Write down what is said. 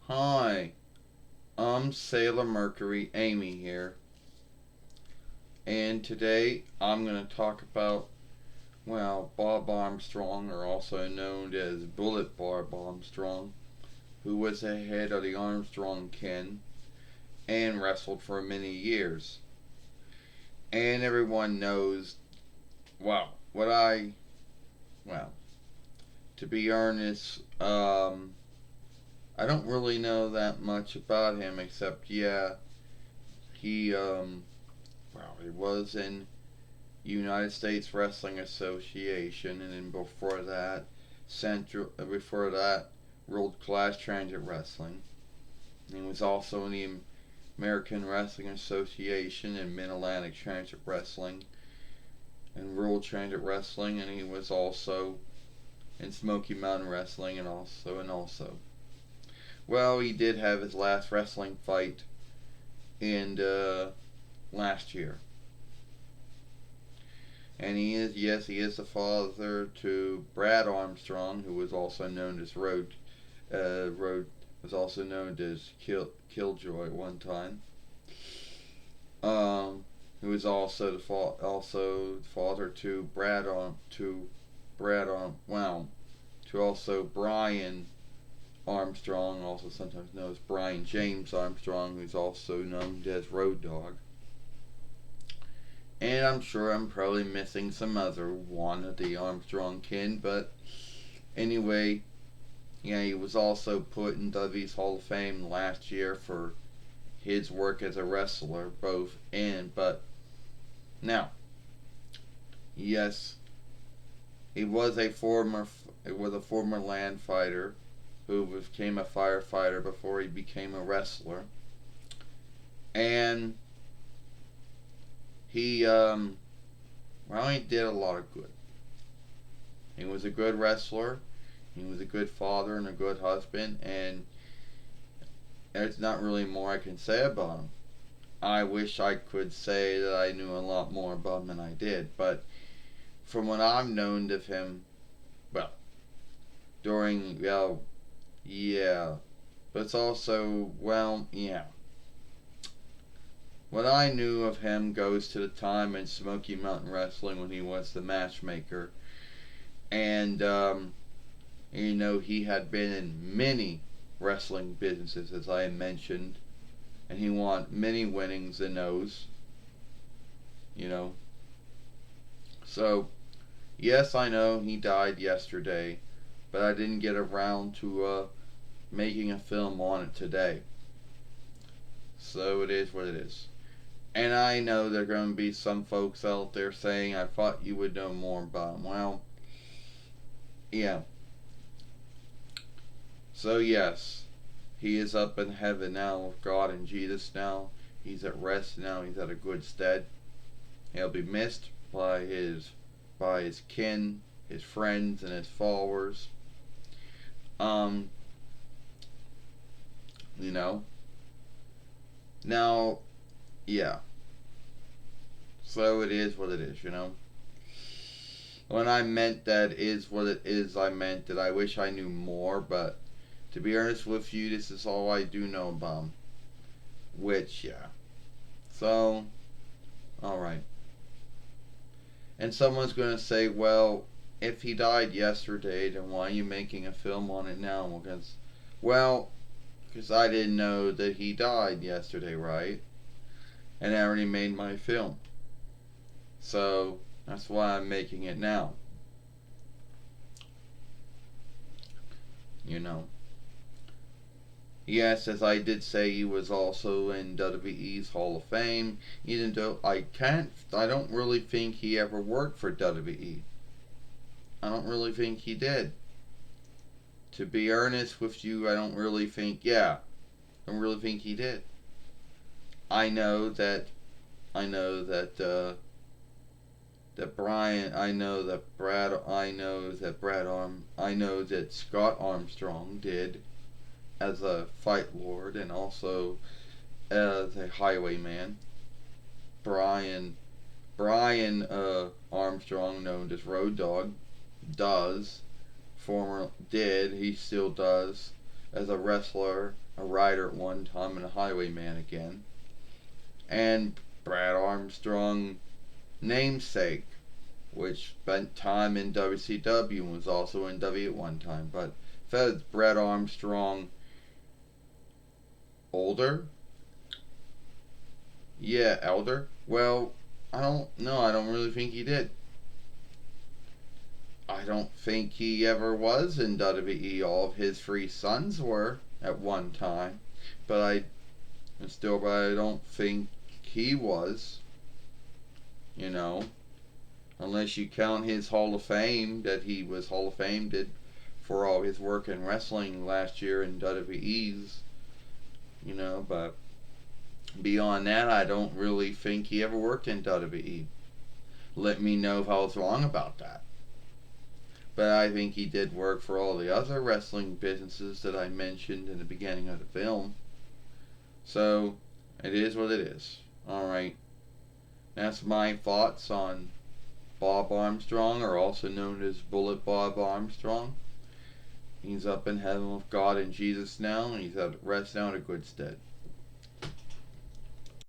Hi, I'm Sailor Mercury, Amy here, and today I'm going to talk about, Bob Armstrong, or also known as Bullet Bob Armstrong, who was the head of the Armstrong kin and wrestled for many years. And everyone knows, what well, to be honest, I don't really know that much about him except, he, he was in United States Wrestling Association, and then before that, World Class Transit Wrestling. He was also in the American Wrestling Association and Mid Atlantic Transit Wrestling and World Transit Wrestling, and he was also in Smoky Mountain Wrestling, and also. Well, he did have his last wrestling fight in last year. And he is the father to Brad Armstrong, who was also known as Road was also known as Killjoy at one time. Who was also the father to Brad Arm, wow, to also Brian Armstrong, also sometimes known as Brian James Armstrong, who's also known as Road Dogg. And I'm sure I'm probably missing some other one of the Armstrong kin, but anyway, he was also put in WWE's Hall of Fame last year for his work as a wrestler, but now, yes, he was a former land fighter who became a firefighter before he became a wrestler, and he did a lot of good. He was a good wrestler. He was a good father and a good husband, and there's not really more I can say about him. I wish I could say that I knew a lot more about him than I did, but from what I've known of him, well, during, yeah, but it's also, what I knew of him goes to the time in Smoky Mountain Wrestling when he was the matchmaker. And, he had been in many wrestling businesses, as I mentioned. And he won many winnings in those, you know. So, yes, I know he died yesterday, but I didn't get around to making a film on it today. So it is what it is. And I know there are going to be some folks out there saying, I thought you would know more about him. Well, yeah. So, yes, he is up in heaven now with God and Jesus now. He's at rest now. He's at a good stead. He'll be missed by his kin, his friends, and his followers. Um, you know. Now, yeah. So it is what it is. When I meant that is what it is, I meant that I wish I knew more, but to be honest with you, this is all I do know about him. Which, yeah. So, alright. And someone's going to say, well, if he died yesterday, then why are you making a film on it now? Because I didn't know that he died yesterday, right? And I already made my film. So, that's why I'm making it now. You know. Yes, as I did say, he was also in WWE's Hall of Fame, even though I don't really think he ever worked for WWE. I don't really think he did. To be earnest with you, I don't really think he did. I know that, I know that, that Brian, I know that Brad, I know that I know that Scott Armstrong did as a fight lord and also as a highwayman. Brian Brian Armstrong, known as Road Dogg, does, he still does, as a wrestler, a rider at one time, and a highwayman again. And Brad Armstrong, namesake, which spent time in WCW and was also in W at one time. But says Brad Armstrong older? Yeah, elder? Well, I don't know. I don't really think he did. I don't think he ever was in WWE. All of his three sons were at one time. But I don't think he was, you know. Unless you count his Hall of Fame, that he was Hall of Famed for all his work in wrestling last year in WWE's, but beyond that, I don't really think he ever worked in WWE. Let me know if I was wrong about that. But I think he did work for all the other wrestling businesses that I mentioned in the beginning of the film. So, it is what it is. Alright. That's my thoughts on Bob Armstrong, or also known as Bullet Bob Armstrong. He's up in heaven with God and Jesus now, and he's at rest now in a good stead.